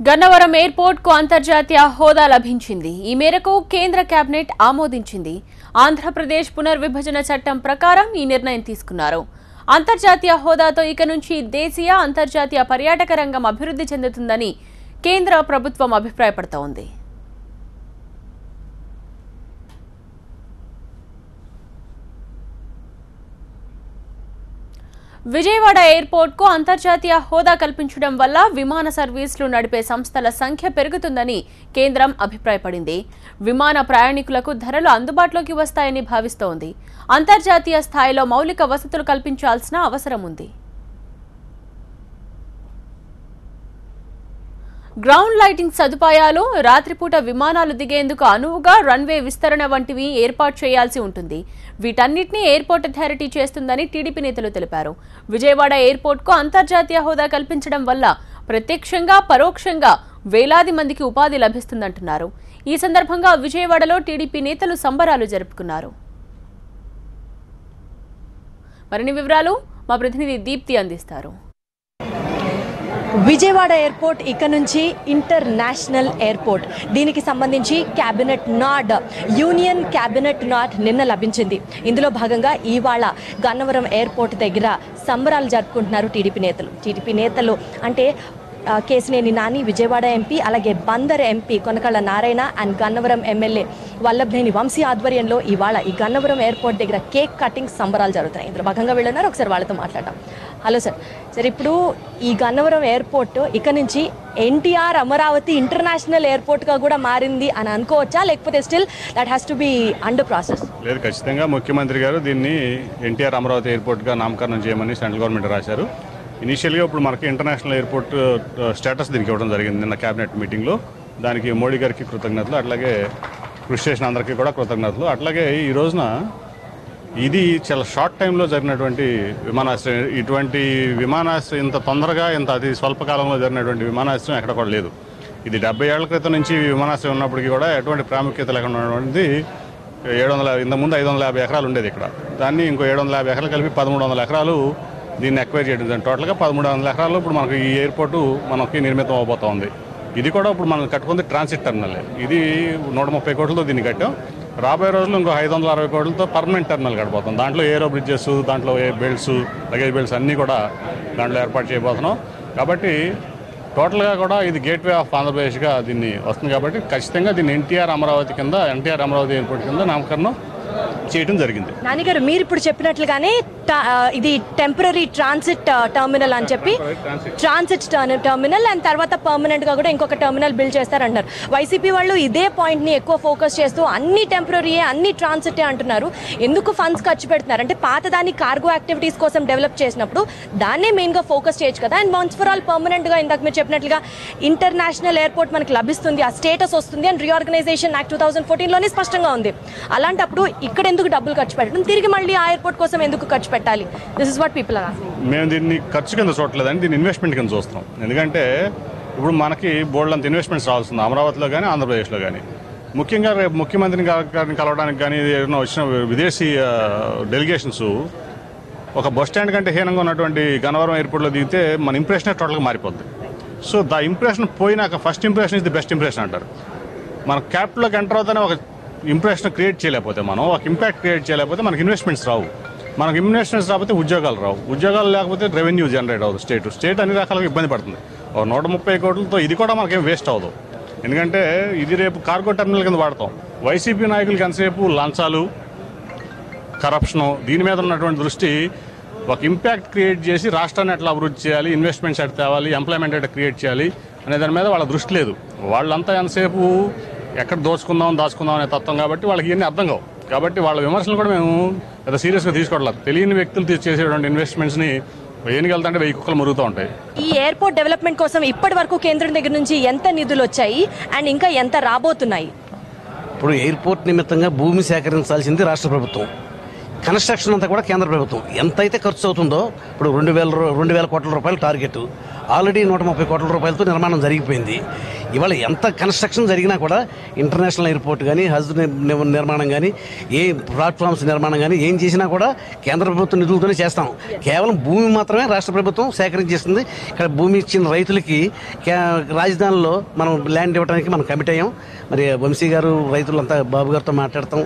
Gannavaram airport కు అంతర్జాతీయ హోదా లభించింది. ఈ మేరకు కేంద్ర కేబినెట్ ఆమోదించింది. ఆంధ్రప్రదేశ్ పునర్విభజన చట్టం ప్రకారం ఈ నిర్ణయం తీసుకున్నారు. అంతర్జాతీయ హోదాతో ఇక నుంచి దేశీయ అంతర్జాతీయ పర్యాటక రంగం అభివృద్ధి చెందుతుందని కేంద్ర ప్రభుత్వం అభిప్రాయపడుతోంది. విజయవాడ ఎయిర్పోర్ట్ కు అంతర్జాతీయ హోదా కల్పించడం వల్ల విమాన సర్వీసులు నడిపే సంస్థల సంఖ్య పెరుగుతుందని కేంద్రం అభిప్రాయపడింది. విమాన ప్రయాణికులకు ధరలు అందుబాటులోకి వస్తాయని భావిస్తోంది. అంతర్జాతీయ స్థాయిలో మౌలిక వసతులు కల్పించాల్సిన అవసరం ఉంది. గ్రౌండ్ లైటింగ్ సదుపాయాలు, రాత్రిపూట విమానాలు దిగేందుకు అనువుగా రన్వే విస్తరణ వంటివి ఏర్పాటు చేయాల్సి ఉంటుంది. వీటన్నిటినీ ఎయిర్పోర్ట్ అథారిటీ చేస్తుందని టీడీపీ నేతలు తెలిపారు. విజయవాడ ఎయిర్పోర్ట్కు అంతర్జాతీయ హోదా కల్పించడం వల్ల ప్రత్యక్షంగా పరోక్షంగా వేలాది మందికి ఉపాధి లభిస్తుందంటున్నారు. ఈ సందర్భంగా విజయవాడలో టీడీపీ నేతలు సంబరాలు జరుపుకున్నారు. మరిన్ని వివరాలు మా ప్రతినిధి దీప్తి అందిస్తారు. విజయవాడ ఎయిర్పోర్ట్ ఇక నుంచి ఇంటర్నేషనల్ ఎయిర్పోర్ట్. దీనికి సంబంధించి క్యాబినెట్ నాడ్, యూనియన్ క్యాబినెట్ నాడ్ నిన్న లభించింది. ఇందులో భాగంగా ఇవాళ గన్నవరం ఎయిర్పోర్ట్ దగ్గర సంబరాలు జరుపుకుంటున్నారు టీడీపీ నేతలు అంటే కేసినేని నాని, విజయవాడ ఎంపీ, అలాగే Bandar MP Konakalla Narayana and Gannavaram MLA Vallabhaneni Vamsi ఆధ్వర్యంలో ఇవాళ ఈ గన్నవరం ఎయిర్పోర్ట్ దగ్గర కేక్ కటింగ్ సంబరాలు జరుగుతాయి. ఇందులో భాగంగా వెళ్ళున్నారు. ఒకసారి వాళ్ళతో మాట్లాడదాం. హలో సార్, ఇప్పుడు ఈ గన్నవరం ఎయిర్పోర్ట్ ఇక నుంచి ఎన్టీఆర్ అమరావతి ఇంటర్నేషనల్ ఎయిర్పోర్ట్గా కూడా మారింది అని అనుకోవచ్చా, లేకపోతే still that has to be under process? లేదు, ఖచ్చితంగా ముఖ్యమంత్రి గారు దీన్ని ఎన్టీఆర్ అమరావతి ఎయిర్పోర్ట్గా నామకరణం చేయమని సెంట్రల్ గవర్నమెంట్ రాశారు. ఇనీషియల్గా ఇప్పుడు మనకి ఇంటర్నేషనల్ ఎయిర్పోర్ట్ స్టేటస్ దీనికి ఇవ్వడం జరిగింది నిన్న క్యాబినెట్ మీటింగ్లో. దానికి మోడీ గారికి కృతజ్ఞతలు, అట్లాగే కృషి చేసిన అందరికీ కూడా కృతజ్ఞతలు. అట్లాగే ఈ రోజున ఇది చాలా షార్ట్ టైంలో జరిగినటువంటి విమానాశ్రయం. ఇటువంటి విమానాశ్రయం ఇంత తొందరగా ఇంత అతి స్వల్పకాలంలో జరిగినటువంటి విమానాశ్రయం ఎక్కడ కూడా లేదు. ఇది 70 ఏళ్ల క్రితం నుంచి విమానాశ్రయం ఉన్నప్పటికీ కూడా ఎటువంటి ప్రాముఖ్యత లేకుండా ఉన్నటువంటిది. ఇంతకుముందు 550 ఎకరాలు ఉండేది ఇక్కడ. దాన్ని ఇంకో 750 ఎకరాలు కలిపి 1300 ఎకరాలు దీన్ని ఎక్వైర్ చేయడం జరిగింది. టోటల్గా 1300 ఎకరాల్లో ఇప్పుడు మనకు ఈ ఎయిర్పోర్టు మనకి నిర్మితం అవబోతోంది. ఇది కూడా ఇప్పుడు మనం కట్టుకుంది ట్రాన్సిట్ టర్మినల్. ఇది 130 కోట్లతో దీన్ని కట్టాం. రాబోయే రోజుల్లో ఇంకో 560 కోట్లతో పర్మనెంట్ టర్మినల్ కట్టబోతాం. దాంట్లో ఏరో బ్రిడ్జెస్, దాంట్లో బెల్ట్స్, లగేజ్ బెల్ట్స్ అన్నీ కూడా దాంట్లో ఏర్పాటు చేయబోతున్నాం. కాబట్టి టోటల్గా కూడా ఇది గేట్వే ఆఫ్ ఆంధ్రప్రదేశ్గా దీన్ని వస్తుంది. కాబట్టి ఖచ్చితంగా దీన్ని ఎన్టీఆర్ అమరావతి ఎయిర్పోర్ట్ కింద నామకరణం చేయడం జరిగింది. నానిగారు, మీరు ఇప్పుడు చెప్పినట్లుగానే ఇది టెంపరీ ట్రాన్సిట్ టర్మినల్ అని చెప్పి ట్రాన్సిట్ టర్మినల్ అండ్ తర్వాత పర్మనెంట్ గా కూడా ఇంకొక టర్మినల్ బిల్డ్ చేస్తారంటారు. వైసీపీ వాళ్ళు ఇదే పాయింట్ ని ఎక్కువ ఫోకస్ చేస్తూ అన్ని టెంపరీయే, అన్ని ట్రాన్సిటే అంటున్నారు. ఎందుకు ఫండ్స్ ఖర్చు పెడుతున్నారు అంటే పాతదాన్ని కార్గో యాక్టివిటీస్ కోసం డెవలప్ చేసినప్పుడు దాన్నే మెయిన్ గా ఫోకస్ చేయొచ్చు కదా. And once for all permanent గా ఇందాక మీరు చెప్పినట్లుగా ఇంటర్నేషనల్ ఎయిర్పోర్ట్ మనకి లభిస్తుంది, ఆ స్టేటస్ వస్తుంది అని రీఆర్గనైజేషన్ యాక్ట్ 2014లోనే స్పష్టంగా ఉంది. అలాంటప్పుడు ఇక్కడ ఎందుకు డబ్బులు ఖర్చు పెట్టడం, తిరిగి మళ్ళీ ఆ ఎయిర్పోర్ట్ కోసం ఎందుకు ఖర్చు పెట్టాలి? This is what people are asking. మేము దీన్ని ఖర్చు కింద చూడలేదని దీన్ని ఇన్వెస్ట్మెంట్ కింద చూస్తున్నాం. ఎందుకంటే ఇప్పుడు మనకి బోల్డ్ అంత ఇన్వెస్ట్మెంట్స్ రావాల్సింది అమరావతిలో కానీ ఆంధ్రప్రదేశ్లో కానీ. ముఖ్యంగా రేపు ముఖ్యమంత్రిని గారిని కలవడానికి కానీ ఏదైనా వచ్చిన విదేశీ డెలిగేషన్స్ ఒక బస్ స్టాండ్ కంటే హీనంగా ఉన్నటువంటి గన్నవరం ఎయిర్పోర్ట్లో దిగితే మన ఇంప్రెషన్ టోటల్గా మారిపోద్ది. సో ద ఇంప్రెషన్ పోయినాక first impression is the best impression అంటారు. మన క్యాపిటల్లోకి ఎంటర్ అవుతానే ఒక ఇంప్రెషన్ క్రియేట్ చేయలేకపోతే, మనం ఒక ఇంపాక్ట్ క్రియేట్ చేయలేకపోతే మనకి ఇన్వెస్ట్మెంట్స్ రావు. మనకి ఇన్వెస్ట్మెంట్స్ రాకపోతే ఉద్యోగాలు రావు. ఉద్యోగాలు లేకపోతే రెవెన్యూ జనరేట్ అవ్వదు. స్టేట్ అన్ని రకాలుగా ఇబ్బంది పడుతుంది. 130 కోట్లతో ఇది కూడా మనకేం వేస్ట్ అవ్వదు. ఎందుకంటే ఇది రేపు కార్గో టర్మినల్ కింద వాడతాం. వైసీపీ నాయకులకి ఎంతసేపు లంచాలు, కరప్షను, దీని మీద ఉన్నటువంటి దృష్టి ఒక ఇంపాక్ట్ క్రియేట్ చేసి రాష్ట్రాన్ని ఎట్లా అభివృద్ధి చేయాలి, ఇన్వెస్ట్మెంట్స్ ఎట్లా తేవాలి, ఎంప్లాయ్మెంట్ ఎట్లా క్రియేట్ చేయాలి అనే దాని మీద వాళ్ళ దృష్టి లేదు. వాళ్ళంతా ఎంతసేపు ఎక్కడ దాచుకుందాం అనే తత్వం. కాబట్టి వాళ్ళకి ఇవన్నీ అర్థం కావు. కాబట్టి వాళ్ళ విమర్శలు కూడా మేము పెద్ద సీరియస్గా తీసుకోవట్లేదు. తెలియని వ్యక్తులు చేసేటువంటి ఇన్వెస్ట్మెంట్స్ని ఏనికి వెళ్తుంటే 1000 కుక్కలు మురుగుతూ ఉంటాయి. ఈ ఎయిర్పోర్ట్ డెవలప్మెంట్ కోసం ఇప్పటి వరకు కేంద్రం దగ్గర నుంచి ఎంత నిధులు వచ్చాయి అండ్ ఇంకా ఎంత రాబోతున్నాయి? ఇప్పుడు ఎయిర్పోర్ట్ నిమిత్తంగా భూమి సేకరించాల్సింది రాష్ట్ర ప్రభుత్వం. కన్స్ట్రక్షన్ అంతా కూడా కేంద్ర ప్రభుత్వం. ఎంతైతే ఖర్చు అవుతుందో ఇప్పుడు 2000 కోట్ల రూపాయలు టార్గెట్. ఆల్రెడీ 130 కోట్ల రూపాయలతో నిర్మాణం జరిగిపోయింది. ఇవాళ ఎంత కన్స్ట్రక్షన్ జరిగినా కూడా ఇంటర్నేషనల్ ఎయిర్పోర్ట్ కానీ హజ్ నిర్మాణం కానీ ఏ ప్లాట్ఫామ్స్ నిర్మాణం కానీ ఏం చేసినా కూడా కేంద్ర ప్రభుత్వం నిధులతోనే చేస్తాం. కేవలం భూమి మాత్రమే రాష్ట్ర ప్రభుత్వం సేకరించేస్తుంది. ఇక్కడ భూమి ఇచ్చిన రైతులకి రాజధానిలో మనం ల్యాండ్ ఇవ్వడానికి మనం కమిట్ అయ్యాం. మరి వంశీ గారు రైతులంతా బాబు గారితో మాట్లాడతాం,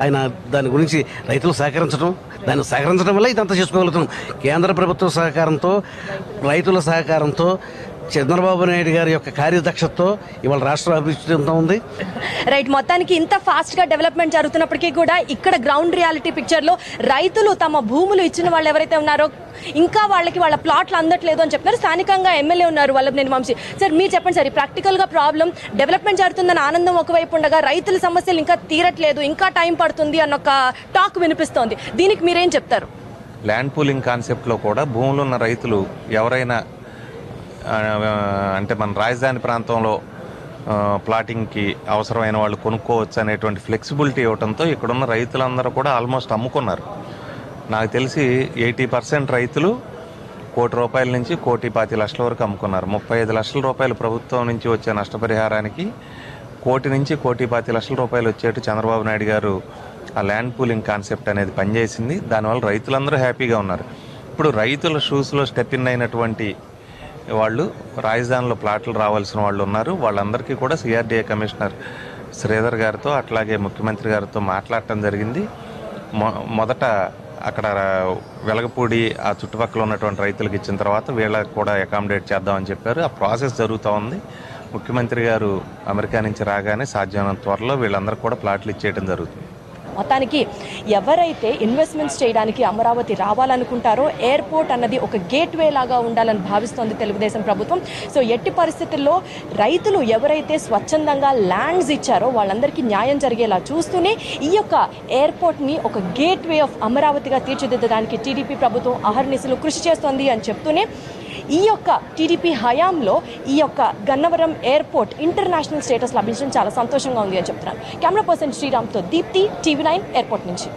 ఆయన దాని గురించి రైతులు దాన్ని సహకరించడం వల్ల ఇదంతా చేసుకోగలుగుతాం. కేంద్ర ప్రభుత్వ సహకారంతో, రైతుల సహకారంతో, చంద్రబాబు నాయుడు గారి యొక్క కార్యదక్షతతో ఇవాళ రాష్ట్రం అభివృద్ధి చెందుతూ ఉంది. రైట్, మొత్తానికి ఇంత ఫాస్ట్గా డెవలప్మెంట్ జరుగుతున్నప్పటికీ కూడా ఇక్కడ గ్రౌండ్ రియాలిటీ పిక్చర్లో రైతులు తమ భూములు ఇచ్చిన వాళ్ళు ఎవరైతే ఉన్నారో ఇంకా వాళ్ళకి వాళ్ళ ప్లాట్లు అందట్లేదు అని చెప్తున్నారు. స్థానికంగా ఎమ్మెల్యే ఉన్నారు వల్లభనేని వంశీ. సార్, మీరు చెప్పండి సార్, ఈ ప్రాక్టికల్గా ప్రాబ్లం డెవలప్మెంట్ జరుగుతుందని ఆనందం ఒకవైపు ఉండగా రైతుల సమస్యలు ఇంకా తీరట్లేదు, ఇంకా టైం పడుతుంది అన్న ఒక టాక్ వినిపిస్తోంది. దీనికి మీరేం చెప్తారు? ల్యాండ్ పూలింగ్ కాన్సెప్ట్లో కూడా భూములు ఉన్న రైతులు ఎవరైనా అంటే మన రాజధాని ప్రాంతంలో ప్లాటింగ్కి అవసరమైన వాళ్ళు కొనుక్కోవచ్చు అనేటువంటి ఫ్లెక్సిబిలిటీ ఇవ్వడంతో ఇక్కడున్న రైతులందరూ కూడా ఆల్మోస్ట్ అమ్ముకున్నారు. నాకు తెలిసి 80% రైతులు ₹1,00,00,000 నుంచి ₹1,20,00,000 వరకు అమ్ముకున్నారు. 35 లక్షల రూపాయలు ప్రభుత్వం నుంచి వచ్చే నష్టపరిహారానికి ₹1,00,00,000 నుంచి ₹1,20,00,000 వచ్చేట్టు చంద్రబాబు నాయుడు గారు ఆ ల్యాండ్ పూలింగ్ కాన్సెప్ట్ అనేది పనిచేసింది. దానివల్ల రైతులందరూ హ్యాపీగా ఉన్నారు. ఇప్పుడు రైతుల షూస్లో స్టెప్ ఇన్ అయినటువంటి వాళ్ళు రాజధానిలో ప్లాట్లు రావాల్సిన వాళ్ళు ఉన్నారు. వాళ్ళందరికీ కూడా సిఆర్డీఏ కమిషనర్ శ్రీధర్ గారితో అట్లాగే ముఖ్యమంత్రి గారితో మాట్లాడటం జరిగింది. మొదట అక్కడ వెలగపూడి ఆ చుట్టుపక్కల ఉన్నటువంటి రైతులకు ఇచ్చిన తర్వాత వీళ్ళకి కూడా అకామిడేట్ చేద్దామని చెప్పారు. ఆ ప్రాసెస్ జరుగుతూ ఉంది. ముఖ్యమంత్రి గారు అమెరికా నుంచి రాగానే సాధ్యమైనంత త్వరలో వీళ్ళందరికీ కూడా ప్లాట్లు ఇచ్చేయడం జరుగుతుంది. మొత్తానికి ఎవరైతే ఇన్వెస్ట్మెంట్స్ చేయడానికి అమరావతి రావాలనుకుంటారో ఎయిర్పోర్ట్ అన్నది ఒక గేట్వే లాగా ఉండాలని భావిస్తోంది తెలుగుదేశం ప్రభుత్వం. సో ఎట్టి పరిస్థితుల్లో రైతులు ఎవరైతే స్వచ్ఛందంగా ల్యాండ్స్ ఇచ్చారో వాళ్ళందరికీ న్యాయం జరిగేలా చూస్తూనే ఈ యొక్క ఎయిర్పోర్ట్ని ఒక గేట్వే ఆఫ్ అమరావతిగా తీర్చిదిద్దడానికి టీడీపీ ప్రభుత్వం అహర్నిశలు కృషి చేస్తోంది అని చెప్తూనే ఈ యొక్క టీడీపీ హయాంలో ఈ యొక్క గన్నవరం ఎయిర్పోర్ట్ ఇంటర్నేషనల్ స్టేటస్ లభించడం చాలా సంతోషంగా ఉంది అని చెప్తున్నారు. కెమెరా పర్సన్ శ్రీరామ్తో దీప్తి, TV9 ఎయిర్పోర్ట్ నుంచి.